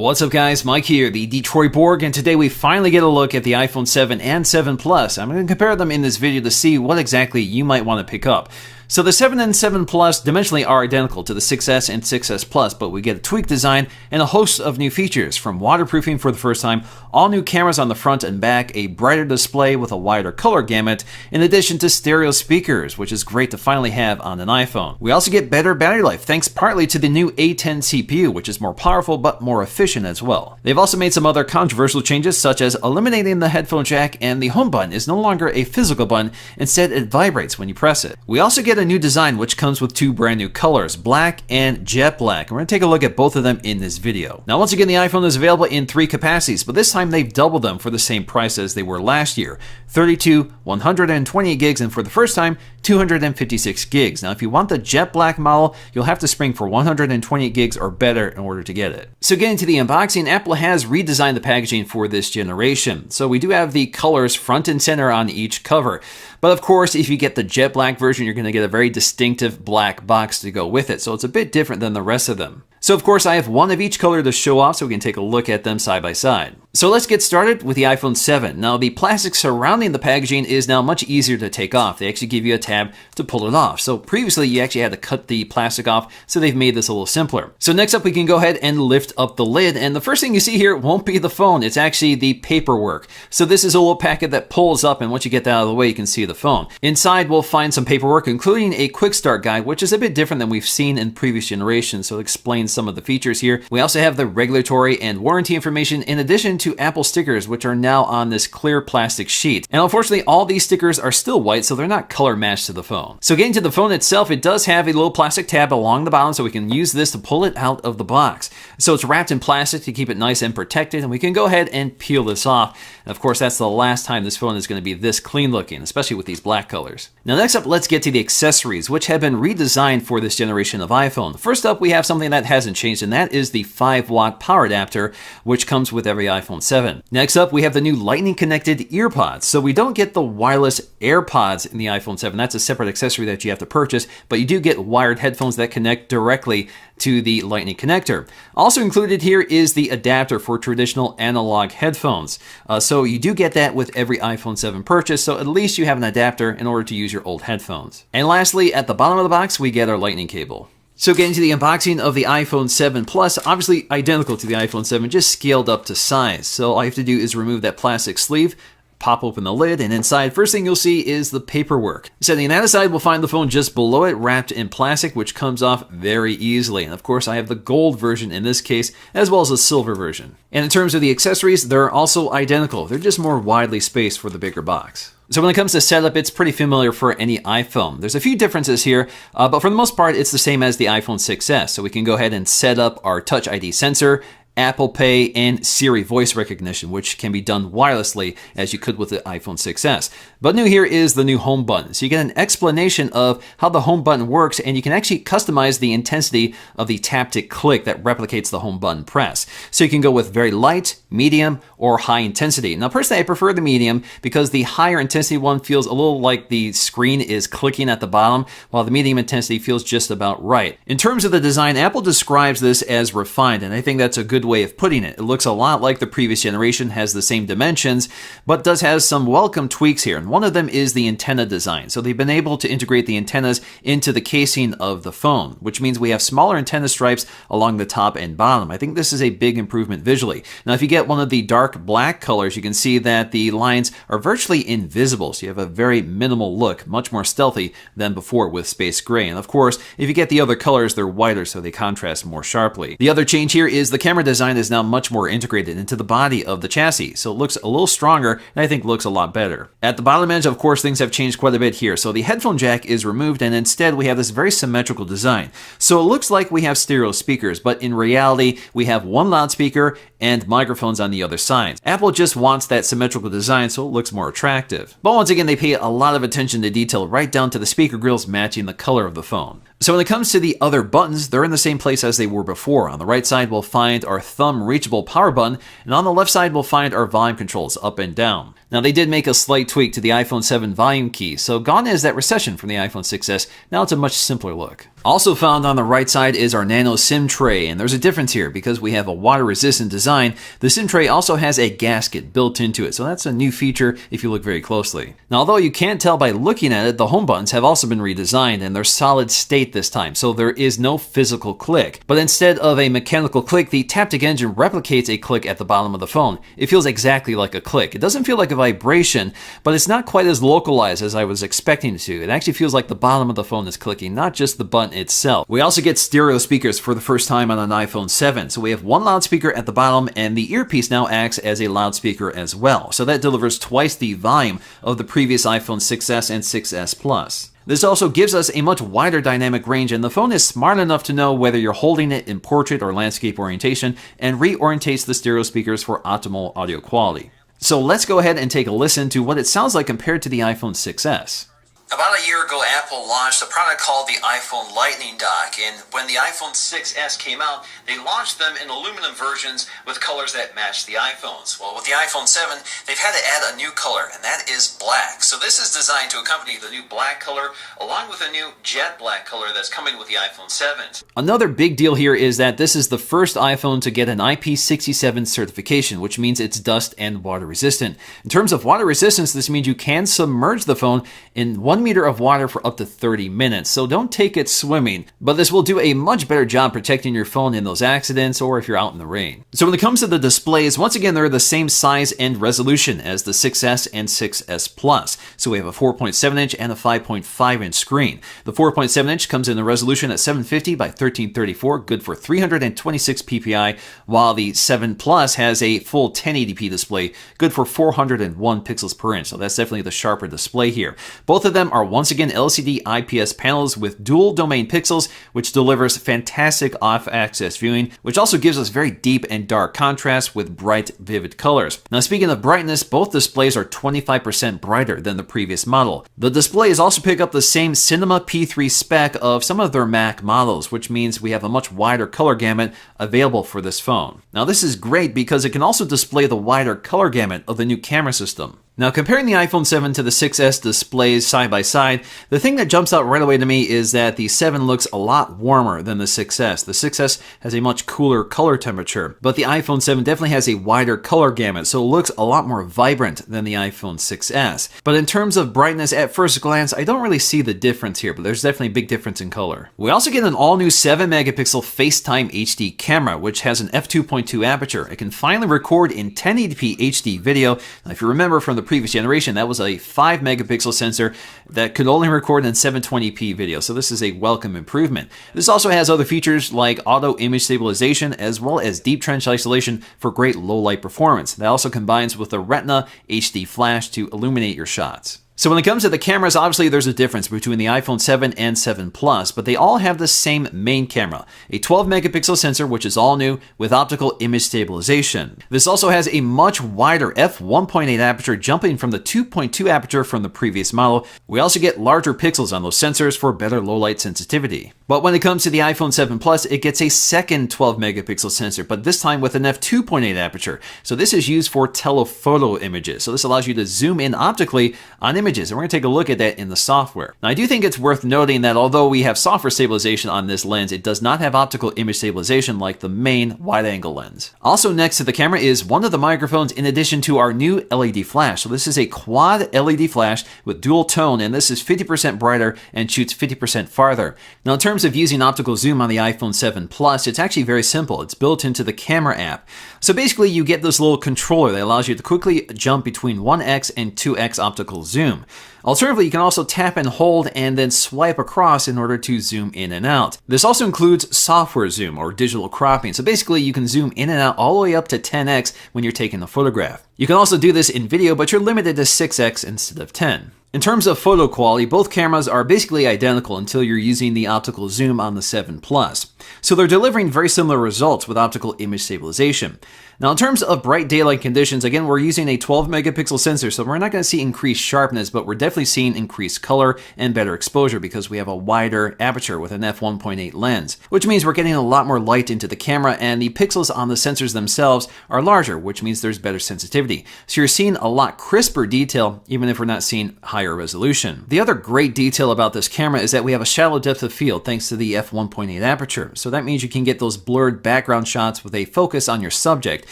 What's up guys, Mike here, the Detroit Borg, and today we finally get a look at the iPhone 7 and 7 Plus. I'm going to compare them in this video to see what exactly you might want to pick up. So the 7 and 7 Plus dimensionally are identical to the 6S and 6S Plus, but we get a tweaked design and a host of new features, from waterproofing for the first time, all new cameras on the front and back, a brighter display with a wider color gamut, in addition to stereo speakers, which is great to finally have on an iPhone. We also get better battery life, thanks partly to the new A10 CPU, which is more powerful but more efficient as well. They've also made some other controversial changes, such as eliminating the headphone jack, and the home button is no longer a physical button, instead it vibrates when you press it. We also get a new design which comes with two brand new colors, black and jet black, and we're going to take a look at both of them in this video. Now once again, the iPhone is available in 3 capacities, but this time they've doubled them for the same price as they were last year: 32, 128 gigs, and for the first time 256 gigs. Now if you want the jet black model, you'll have to spring for 128 gigs or better in order to get it. So getting to the unboxing, Apple has redesigned the packaging for this generation. So we do have the colors front and center on each cover. But of course, if you get the jet black version, you're going to get a very distinctive black box to go with it. So it's a bit different than the rest of them. So of course, I have one of each color to show off so we can take a look at them side by side. So let's get started with the iPhone 7. Now the plastic surrounding the packaging is now much easier to take off. They actually give you a tab to pull it off. So previously you actually had to cut the plastic off, so they've made this a little simpler. So next up we can go ahead and lift up the lid, and the first thing you see here won't be the phone, it's actually the paperwork. So this is a little packet that pulls up, and once you get that out of the way you can see the phone. Inside we'll find some paperwork, including a quick start guide, which is a bit different than we've seen in previous generations, so it explains some of the features here. We also have the regulatory and warranty information, in addition to Apple stickers, which are now on this clear plastic sheet. And unfortunately, all these stickers are still white, so they're not color matched to the phone. So getting to the phone itself, it does have a little plastic tab along the bottom, so we can use this to pull it out of the box. So it's wrapped in plastic to keep it nice and protected, and we can go ahead and peel this off. And of course, that's the last time this phone is going to be this clean looking, especially with these black colors. Now next up, let's get to the accessories, which have been redesigned for this generation of iPhone. First up, we have something that hasn't changed, and that is the 5-watt power adapter, which comes with every iPhone 7. Next up, we have the new lightning connected earpods. So we don't get the wireless AirPods in the iPhone 7. That's a separate accessory that you have to purchase, but you do get wired headphones that connect directly to the lightning connector. Also included here is the adapter for traditional analog headphones. So you do get that with every iPhone 7 purchase, so at least you have an adapter in order to use your old headphones. And lastly, at the bottom of the box, we get our lightning cable. So getting to the unboxing of the iPhone 7 Plus, obviously identical to the iPhone 7, just scaled up to size. So all you have to do is remove that plastic sleeve, pop open the lid, and inside, first thing you'll see is the paperwork. Setting that aside, we'll find the phone just below it, wrapped in plastic, which comes off very easily. And of course, I have the gold version in this case, as well as the silver version. And in terms of the accessories, they're also identical. They're just more widely spaced for the bigger box. So when it comes to setup, it's pretty familiar for any iPhone. There's a few differences here, but for the most part, it's the same as the iPhone 6S. So we can go ahead and set up our Touch ID sensor, Apple Pay, and Siri voice recognition, which can be done wirelessly as you could with the iPhone 6S. But new here is the new home button. So you get an explanation of how the home button works, and you can actually customize the intensity of the taptic click that replicates the home button press. So you can go with very light, medium, or high intensity. Now personally, I prefer the medium because the higher intensity one feels a little like the screen is clicking at the bottom, while the medium intensity feels just about right. In terms of the design, Apple describes this as refined, and I think that's a good way of putting it. It looks a lot like the previous generation, has the same dimensions, but does have some welcome tweaks here. And one of them is the antenna design. So they've been able to integrate the antennas into the casing of the phone, which means we have smaller antenna stripes along the top and bottom. I think this is a big improvement visually. Now, if you get one of the dark black colors, you can see that the lines are virtually invisible. So you have a very minimal look, much more stealthy than before with space gray. And of course, if you get the other colors, they're whiter, so they contrast more sharply. The other change here is the camera design is now much more integrated into the body of the chassis, so it looks a little stronger, and I think looks a lot better. At the bottom edge, of course, things have changed quite a bit here. So the headphone jack is removed, and instead we have this very symmetrical design. So it looks like we have stereo speakers, but in reality, we have one loudspeaker and microphones on the other side. Apple just wants that symmetrical design so it looks more attractive. But once again, they pay a lot of attention to detail, right down to the speaker grills matching the color of the phone. So when it comes to the other buttons, they're in the same place as they were before. On the right side, we'll find our thumb reachable power button, and on the left side, we'll find our volume controls up and down. Now, they did make a slight tweak to the iPhone 7 volume key, so gone is that recession from the iPhone 6S. Now it's a much simpler look. Also found on the right side is our nano SIM tray, and there's a difference here because we have a water-resistant design. The SIM tray also has a gasket built into it, so that's a new feature if you look very closely. Now, although you can't tell by looking at it, the home buttons have also been redesigned, and they're solid state this time, so there is no physical click. But instead of a mechanical click, the Taptic engine replicates a click at the bottom of the phone. It feels exactly like a click. It doesn't feel like a vibration, but it's not quite as localized as I was expecting it to. It actually feels like the bottom of the phone is clicking, not just the button itself. We also get stereo speakers for the first time on an iPhone 7. So we have one loudspeaker at the bottom, and the earpiece now acts as a loudspeaker as well. So that delivers twice the volume of the previous iPhone 6s and 6s Plus. This also gives us a much wider dynamic range, and the phone is smart enough to know whether you're holding it in portrait or landscape orientation and reorientates the stereo speakers for optimal audio quality. So let's go ahead and take a listen to what it sounds like compared to the iPhone 6s. About a year ago, Apple launched a product called the iPhone Lightning Dock, and when the iPhone 6s came out, they launched them in aluminum versions with colors that matched the iPhones. Well, with the iPhone 7, they've had to add a new color, and that is black. So this is designed to accompany the new black color, along with a new jet black color that's coming with the iPhone 7. Another big deal here is that this is the first iPhone to get an IP67 certification, which means it's dust and water resistant. In terms of water resistance, this means you can submerge the phone in 1 meter of water for up to 30 minutes, so don't take it swimming. But this will do a much better job protecting your phone in those accidents or if you're out in the rain. So when it comes to the displays, once again, they're the same size and resolution as the 6S and 6S Plus. So we have a 4.7 inch and a 5.5 inch screen. The 4.7 inch comes in the resolution at 750 by 1334, good for 326 ppi, while the 7 Plus has a full 1080p display, good for 401 pixels per inch. So that's definitely the sharper display here. Both of them are once again LCD IPS panels with dual domain pixels, which delivers fantastic off-axis viewing, which also gives us very deep and dark contrast with bright, vivid colors. Now, speaking of brightness, both displays are 25% brighter than the previous model. The displays also pick up the same Cinema P3 spec of some of their Mac models, which means we have a much wider color gamut available for this phone. Now, this is great because it can also display the wider color gamut of the new camera system. Now, comparing the iPhone 7 to the 6S displays side by side, the thing that jumps out right away to me is that the 7 looks a lot warmer than the 6S. The 6S has a much cooler color temperature, but the iPhone 7 definitely has a wider color gamut, so it looks a lot more vibrant than the iPhone 6S. But in terms of brightness, at first glance, I don't really see the difference here, but there's definitely a big difference in color. We also get an all-new 7-megapixel FaceTime HD camera, which has an f2.2 aperture. It can finally record in 1080p HD video. Now, if you remember from the previous generation, that was a 5-megapixel sensor that could only record in 720p video, so this is a welcome improvement. This also has other features like auto image stabilization as well as deep trench isolation for great low light performance. That also combines with the Retina HD flash to illuminate your shots. So when it comes to the cameras, obviously there's a difference between the iPhone 7 and 7 Plus, but they all have the same main camera, a 12-megapixel sensor, which is all new with optical image stabilization. This also has a much wider f1.8 aperture, jumping from the 2.2 aperture from the previous model. We also get larger pixels on those sensors for better low-light sensitivity. But when it comes to the iPhone 7 Plus, it gets a second 12-megapixel sensor, but this time with an f2.8 aperture. So this is used for telephoto images. So this allows you to zoom in optically on images, and we're going to take a look at that in the software. Now, I do think it's worth noting that although we have software stabilization on this lens, it does not have optical image stabilization like the main wide-angle lens. Also next to the camera is one of the microphones in addition to our new LED flash. So this is a quad LED flash with dual tone, and this is 50% brighter and shoots 50% farther. Now, in terms of using optical zoom on the iPhone 7 Plus, it's actually very simple. It's built into the camera app. So basically, you get this little controller that allows you to quickly jump between 1x and 2x optical zoom. Alternatively, you can also tap and hold and then swipe across in order to zoom in and out. This also includes software zoom or digital cropping. So basically, you can zoom in and out all the way up to 10x when you're taking a photograph. You can also do this in video, but you're limited to 6x instead of 10. In terms of photo quality, both cameras are basically identical until you're using the optical zoom on the 7 Plus. So they're delivering very similar results with optical image stabilization. Now in terms of bright daylight conditions, again, we're using a 12 megapixel sensor, so we're not going to see increased sharpness, but we're definitely seeing increased color and better exposure because we have a wider aperture with an f1.8 lens, which means we're getting a lot more light into the camera, and the pixels on the sensors themselves are larger, which means there's better sensitivity. So you're seeing a lot crisper detail, even if we're not seeing higher resolution. The other great detail about this camera is that we have a shallow depth of field thanks to the f1.8 aperture. So that means you can get those blurred background shots with a focus on your subject.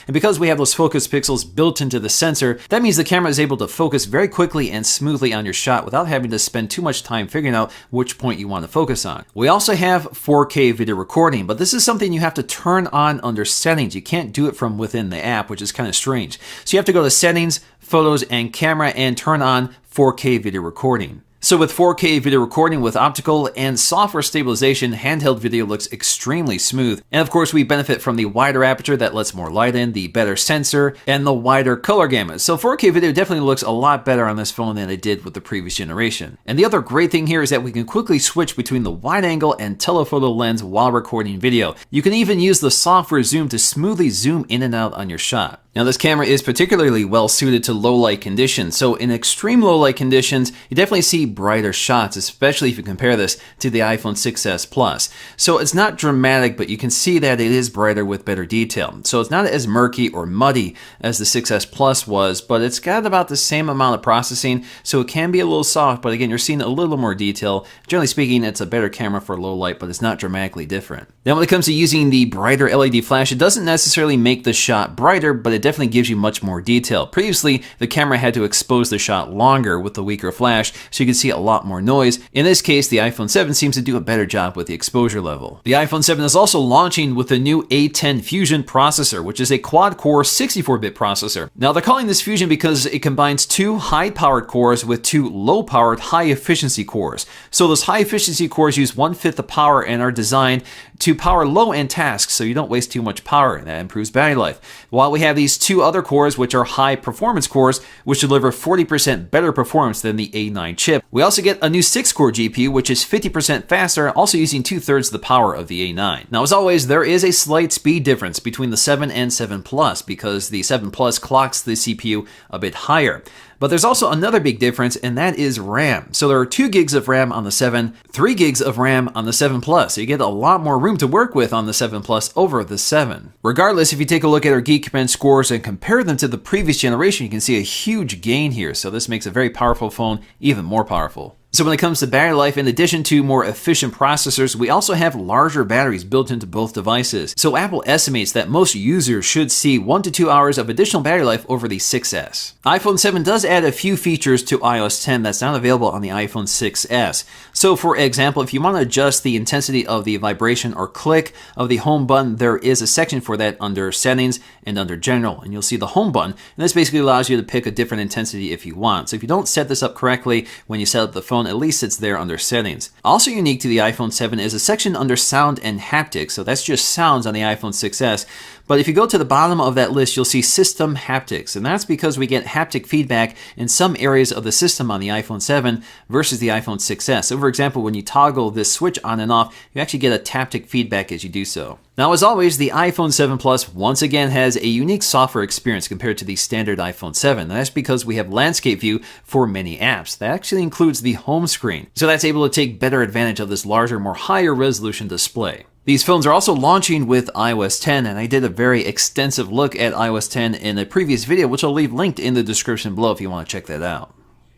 And because we have those focus pixels built into the sensor, that means the camera is able to focus very quickly and smoothly on your shot without having to spend too much time figuring out which point you want to focus on. We also have 4K video recording, but this is something you have to turn on under settings. You can't do it from within the app, which is kind of strange. So you have to go to settings, photos, and camera and turn on 4K video recording. So with 4K video recording with optical and software stabilization, handheld video looks extremely smooth. And of course, we benefit from the wider aperture that lets more light in, the better sensor, and the wider color gamut. So 4K video definitely looks a lot better on this phone than it did with the previous generation. And the other great thing here is that we can quickly switch between the wide angle and telephoto lens while recording video. You can even use the software zoom to smoothly zoom in and out on your shot. Now this camera is particularly well suited to low light conditions, so in extreme low light conditions, you definitely see brighter shots, especially if you compare this to the iPhone 6s Plus. So it's not dramatic, but you can see that it is brighter with better detail. So it's not as murky or muddy as the 6s Plus was, but it's got about the same amount of processing, so it can be a little soft, but again, you're seeing a little more detail. Generally speaking, it's a better camera for low light, but it's not dramatically different. Now when it comes to using the brighter LED flash, it doesn't necessarily make the shot brighter, but it definitely gives you much more detail. Previously, the camera had to expose the shot longer with the weaker flash, so you could see a lot more noise. In this case, the iPhone 7 seems to do a better job with the exposure level. The iPhone 7 is also launching with the new A10 Fusion processor, which is a quad-core 64-bit processor. Now, they're calling this Fusion because it combines two high-powered cores with two low-powered, high-efficiency cores. So those high-efficiency cores use 1/5 the power and are designed to power low-end tasks so you don't waste too much power, and that improves battery life. While we have these two other cores, which are high-performance cores, which deliver 40% better performance than the A9 chip. We also get a new 6-core GPU, which is 50% faster, also using 2/3 the power of the A9. Now, as always, there is a slight speed difference between the 7 and 7 Plus because the 7 Plus clocks the CPU a bit higher. But there's also another big difference, and that is RAM. So there are 2 gigs of RAM on the 7, 3 gigs of RAM on the 7 Plus. So you get a lot more room to work with on the 7 Plus over the 7. Regardless, if you take a look at our Geekbench scores and compare them to the previous generation, you can see a huge gain here. So this makes a very powerful phone even more powerful. So when it comes to battery life, in addition to more efficient processors, we also have larger batteries built into both devices. So Apple estimates that most users should see 1 to 2 hours of additional battery life over the 6s. iPhone 7 does add a few features to iOS 10 that's not available on the iPhone 6s. So for example, if you want to adjust the intensity of the vibration or click of the home button, there is a section for that under settings and under general, and you'll see the home button, and this basically allows you to pick a different intensity if you want. So if you don't set this up correctly when you set up the phone, at least it's there under settings. Also unique to the iPhone 7 is a section under sound and haptics, so that's just sounds on the iPhone 6s. But if you go to the bottom of that list, you'll see system haptics, and that's because we get haptic feedback in some areas of the system on the iPhone 7 versus the iPhone 6s. So for example, when you toggle this switch on and off, you actually get a taptic feedback as you do so. Now, as always, the iPhone 7 Plus once again has a unique software experience compared to the standard iPhone 7. And that's because we have landscape view for many apps. That actually includes the home screen. So that's able to take better advantage of this larger, more higher resolution display. These phones are also launching with iOS 10, and I did a very extensive look at iOS 10 in a previous video, which I'll leave linked in the description below if you want to check that out.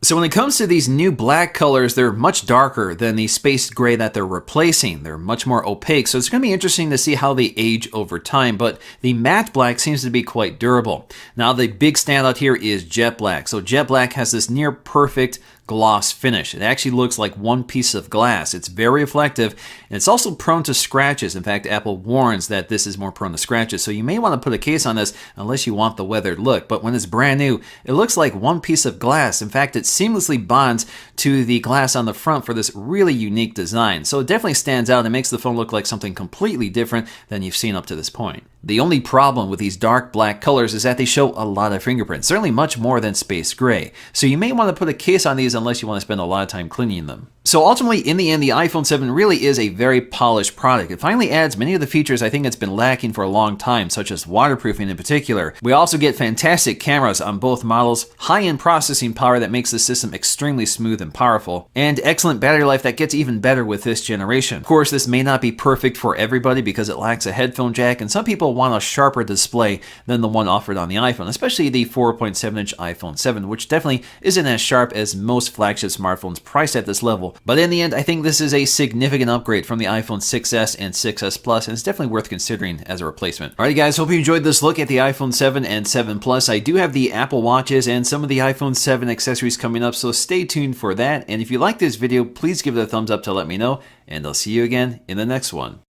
So when it comes to these new black colors, they're much darker than the space gray that they're replacing. They're much more opaque, so it's going to be interesting to see how they age over time, but the matte black seems to be quite durable. Now the big standout here is jet black. So jet black has this near perfect gloss finish. It actually looks like one piece of glass. It's very reflective, and it's also prone to scratches. In fact, Apple warns that this is more prone to scratches, so you may want to put a case on this unless you want the weathered look. But when it's brand new, it looks like one piece of glass. In fact, it seamlessly bonds to the glass on the front for this really unique design. So it definitely stands out and makes the phone look like something completely different than you've seen up to this point. The only problem with these dark black colors is that they show a lot of fingerprints, certainly much more than space gray. So you may want to put a case on these unless you want to spend a lot of time cleaning them. So ultimately, in the end, the iPhone 7 really is a very polished product. It finally adds many of the features I think it's been lacking for a long time, such as waterproofing in particular. We also get fantastic cameras on both models, high-end processing power that makes the system extremely smooth and powerful, and excellent battery life that gets even better with this generation. Of course, this may not be perfect for everybody because it lacks a headphone jack, and some people want a sharper display than the one offered on the iPhone, especially the 4.7-inch iPhone 7, which definitely isn't as sharp as most flagship smartphones priced at this level. But in the end, I think this is a significant upgrade from the iPhone 6s and 6s Plus, and it's definitely worth considering as a replacement. Alright guys, hope you enjoyed this look at the iPhone 7 and 7 Plus. I do have the Apple Watches and some of the iPhone 7 accessories coming up, so stay tuned for that. And if you like this video, please give it a thumbs up to let me know, and I'll see you again in the next one.